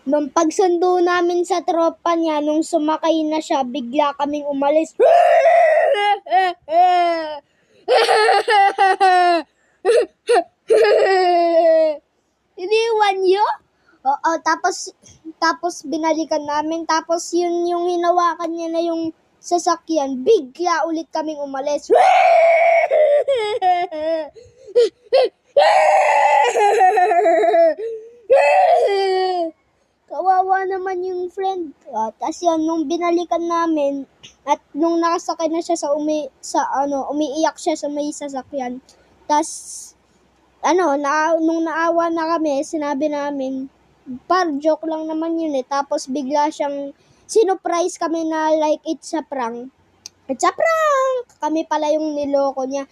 Nung pagsundo namin sa tropa niya, nung sumakay na siya, bigla kaming umalis. Iniwan niyo? Oo, tapos binalikan namin, tapos yun yung hinawakan niya na yung sasakyan, bigla ulit kaming umalis. Kawawa naman yung friend. Tapos yan, nung binalikan namin, at nung nakasakay na siya umiiyak siya sa may sasakyan. Tapos, nung naawa na kami, sinabi namin, joke lang naman yun eh. Tapos bigla siyang, sinurprise kami na like it's a prank. It's a prank! Kami pala yung niloko niya.